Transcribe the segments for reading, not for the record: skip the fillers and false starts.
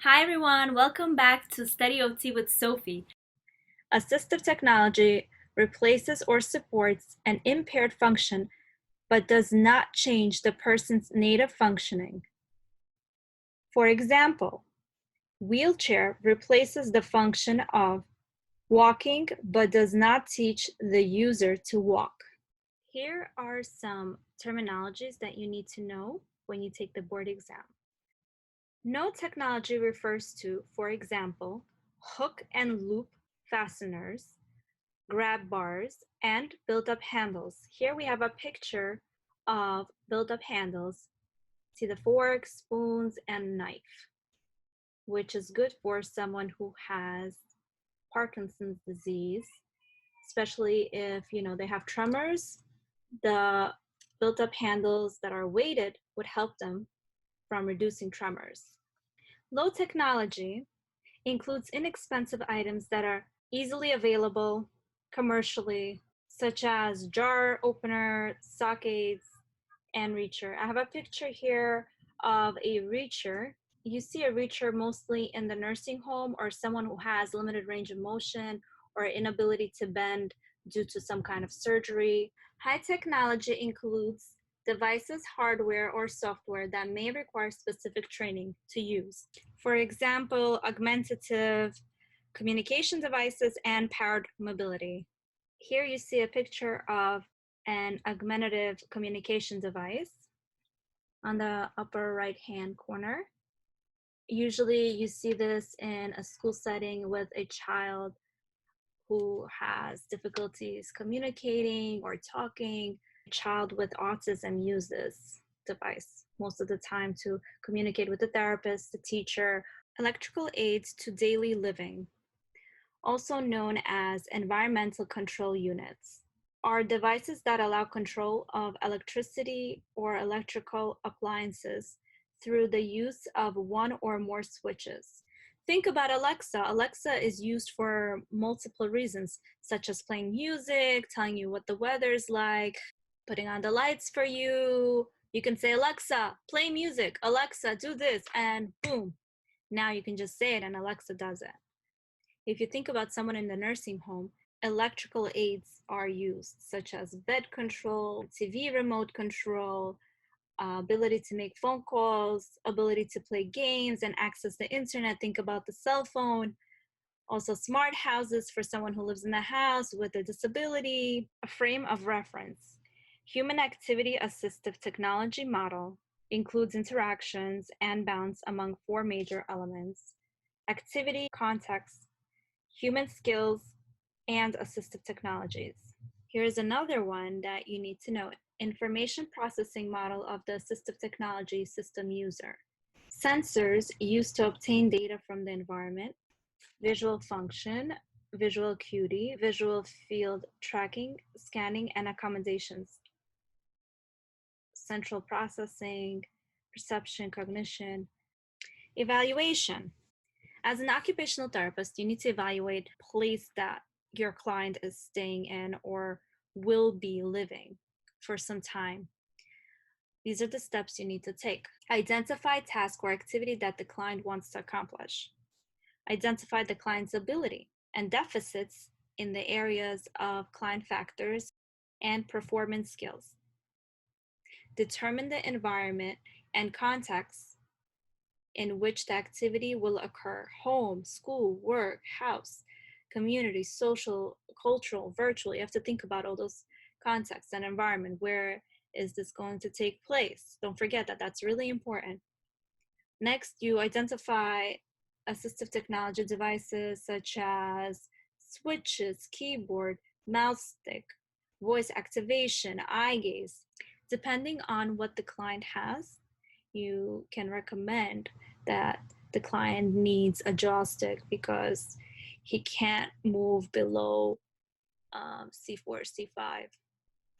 Hi everyone, welcome back to Study OT with Sophie. Assistive technology replaces or supports an impaired function but does not change the person's native functioning. For example, wheelchair replaces the function of walking but does not teach the user to walk. Here are some terminologies that you need to know when you take the board exam. No technology refers to, for example, hook and loop fasteners, grab bars, and built-up handles. Here we have a picture of built-up handles. See the fork, spoons, and knife, which is good for someone who has Parkinson's disease, especially if they have tremors. The built-up handles that are weighted would help them from reducing tremors. Low technology includes inexpensive items that are easily available commercially, such as jar opener, sockets, and reacher. I have a picture here of a reacher. You see a reacher mostly in the nursing home or someone who has limited range of motion or inability to bend due to some kind of surgery. High technology includes devices, hardware, or software that may require specific training to use. For example, augmentative communication devices and powered mobility. Here you see a picture of an augmentative communication device on the upper right hand corner. Usually you see this in a school setting with a child who has difficulties communicating or talking. A child with autism uses this device most of the time to communicate with the therapist, the teacher. Electrical aids to daily living, also known as environmental control units, are devices that allow control of electricity or electrical appliances through the use of one or more switches. Think about Alexa. Alexa is used for multiple reasons, such as playing music, telling you what the weather's like, putting on the lights for you. You can say, Alexa, play music. Alexa, do this, and boom. Now you can just say it and Alexa does it. If you think about someone in the nursing home, electrical aids are used, such as bed control, TV remote control, ability to make phone calls, ability to play games and access the internet. Think about the cell phone. Also smart houses for someone who lives in the house with a disability. A frame of reference. Human activity assistive technology model includes interactions and bounds among four major elements: activity, context, human skills, and assistive technologies. Here's another one that you need to know: information processing model of the assistive technology system user. Sensors used to obtain data from the environment, visual function, visual acuity, visual field tracking, scanning, and accommodations. Central processing, perception, cognition. Evaluation. As an occupational therapist, you need to evaluate the place that your client is staying in or will be living for some time. These are the steps you need to take. Identify task or activity that the client wants to accomplish. Identify the client's ability and deficits in the areas of client factors and performance skills. Determine the environment and context in which the activity will occur: home, school, work, house, community, social, cultural, virtual. You have to think about all those contexts and environment. Where is this going to take place? Don't forget that that's really important. Next, you identify assistive technology devices such as switches, keyboard, mouse stick, voice activation, eye gaze. Depending on what the client has, you can recommend that the client needs a joystick because he can't move below C4, C5.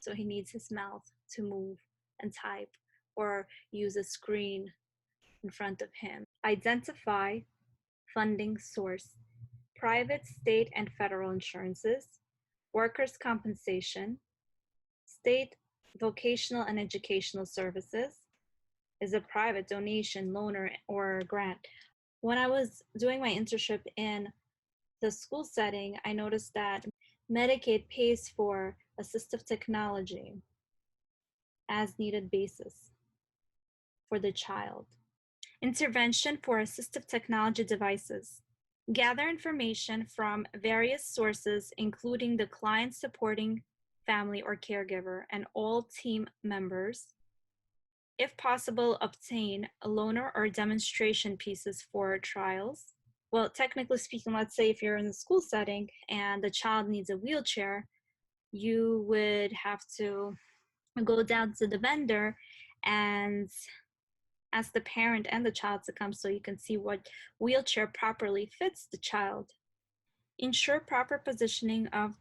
So he needs his mouth to move and type or use a screen in front of him. Identify funding source: private, state, and federal insurances, workers' compensation, state vocational and educational services, is a private donation, loan, or grant. When I was doing my internship in the school setting, I noticed that Medicaid pays for assistive technology as needed basis for the child. Intervention for assistive technology devices. Gather information from various sources, including the client supporting family or caregiver and all team members. If possible, obtain a loaner or demonstration pieces for trials. Well, technically speaking, let's say if you're in the school setting and the child needs a wheelchair, you would have to go down to the vendor and ask the parent and the child to come so you can see what wheelchair properly fits the child. Ensure proper positioning of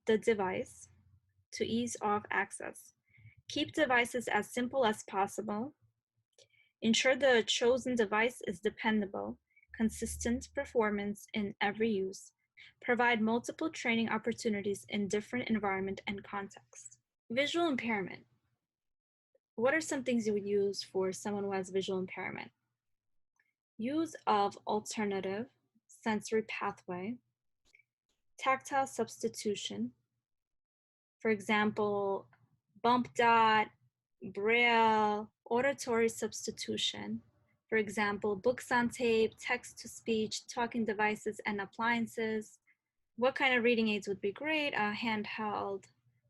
the device to ease of access. Keep devices as simple as possible. Ensure the chosen device is dependable, consistent performance in every use. Provide multiple training opportunities in different environment and contexts. Visual impairment. What are some things you would use for someone who has visual impairment? Use of alternative sensory pathway, tactile substitution, for example, bump dot, braille, auditory substitution, for example, books on tape, text-to-speech, talking devices, and appliances. What kind of reading aids would be great? A handheld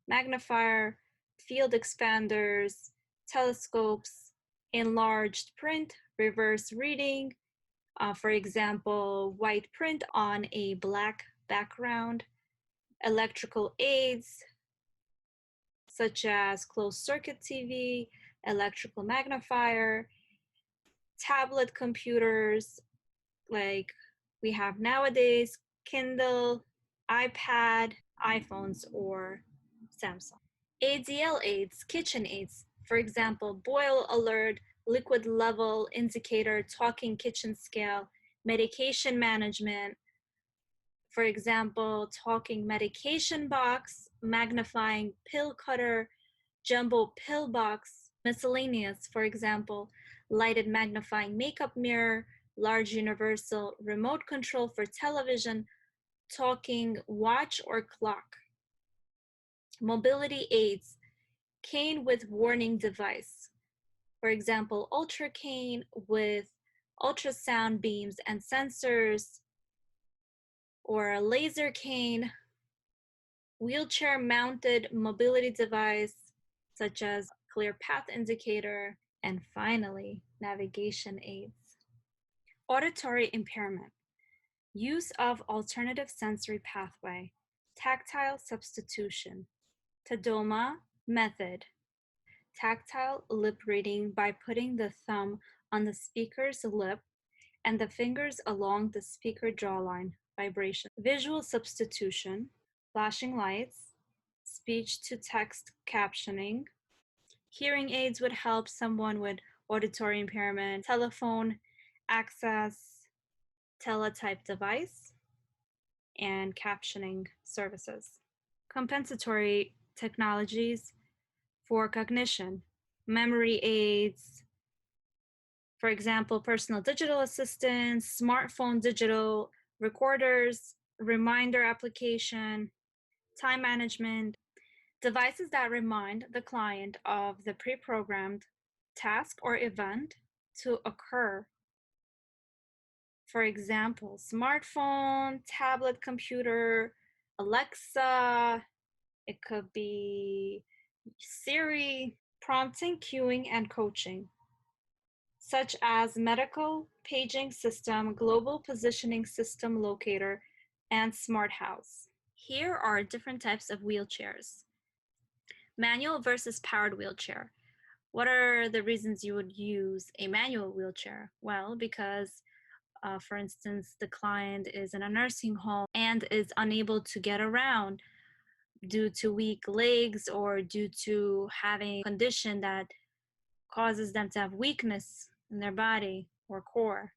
magnifier, field expanders, telescopes, enlarged print, reverse reading, for example, white print on a black background, electrical aids, such as closed circuit TV, electrical magnifier, tablet computers like we have nowadays, Kindle, iPad, iPhones, or Samsung. ADL aids, kitchen aids, for example, boil alert, liquid level indicator, talking kitchen scale, medication management, for example, talking medication box, magnifying pill cutter, jumbo pill box, miscellaneous, for example, lighted magnifying makeup mirror, large universal remote control for television, talking watch or clock. Mobility aids, cane with warning device. For example, ultra cane with ultrasound beams and sensors, or a laser cane, wheelchair mounted mobility device such as clear path indicator, and finally, navigation aids. Auditory impairment. Use of alternative sensory pathway, tactile substitution, Tadoma method, tactile lip reading by putting the thumb on the speaker's lip and the fingers along the speaker jawline, vibration. Visual substitution, flashing lights, speech to text captioning. Hearing aids would help someone with auditory impairment, telephone access, teletype device, and captioning services. Compensatory technologies for cognition, memory aids, for example, personal digital assistants, smartphone digital recorders, reminder application, time management, devices that remind the client of the pre-programmed task or event to occur. For example, smartphone, tablet computer, Alexa, it could be Siri, prompting, cueing, and coaching, such as medical paging system, global positioning system locator, and smart house. Here are different types of wheelchairs. Manual versus powered wheelchair. What are the reasons you would use a manual wheelchair? Well, because for instance, the client is in a nursing home and is unable to get around due to weak legs or due to having a condition that causes them to have weakness in their body or core.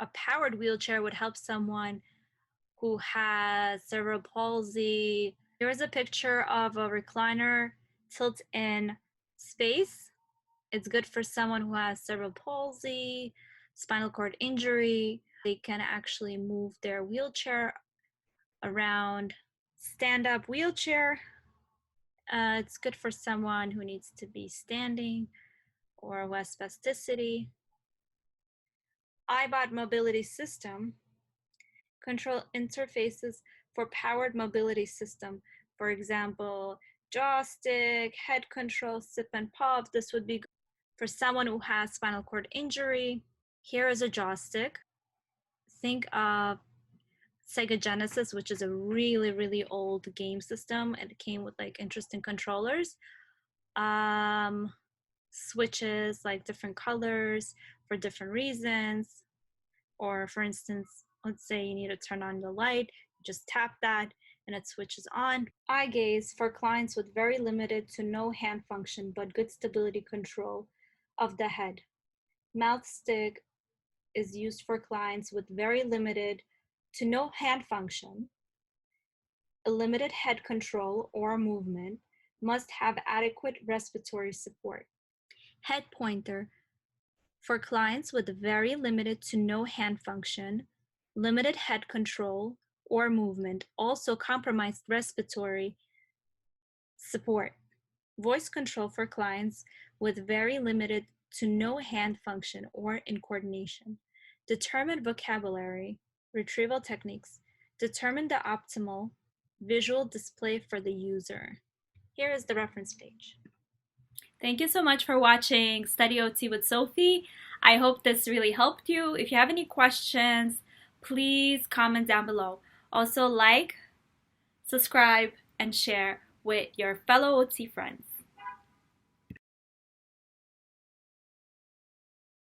A powered wheelchair would help someone who has cerebral palsy. Here is a picture of a recliner tilt in space. It's good for someone who has cerebral palsy, spinal cord injury. They can actually move their wheelchair around. Stand-up wheelchair. It's good for someone who needs to be standing or who has spasticity. iBot mobility system. Control interfaces for powered mobility system. For example, joystick, head control, sip and pop. This would be good for someone who has spinal cord injury. Here is a joystick. Think of Sega Genesis, which is a really old game system, and it came with like interesting controllers. Switches, like different colors for different reasons. Or for instance, let's say you need to turn on the light, you just tap that and it switches on. Eye gaze for clients with very limited to no hand function but good stability control of the head. Mouth stick is used for clients with very limited to no hand function, a limited head control or movement, must have adequate respiratory support. Head pointer for clients with very limited to no hand function, limited head control or movement, also compromised respiratory support. Voice control for clients with very limited to no hand function or incoordination. Determine vocabulary, retrieval techniques. Determine the optimal visual display for the user. Here is the reference page. Thank you so much for watching Study OT with Sophie. I hope this really helped you. If you have any questions, please comment down below. Also like, subscribe, and share with your fellow OT friends.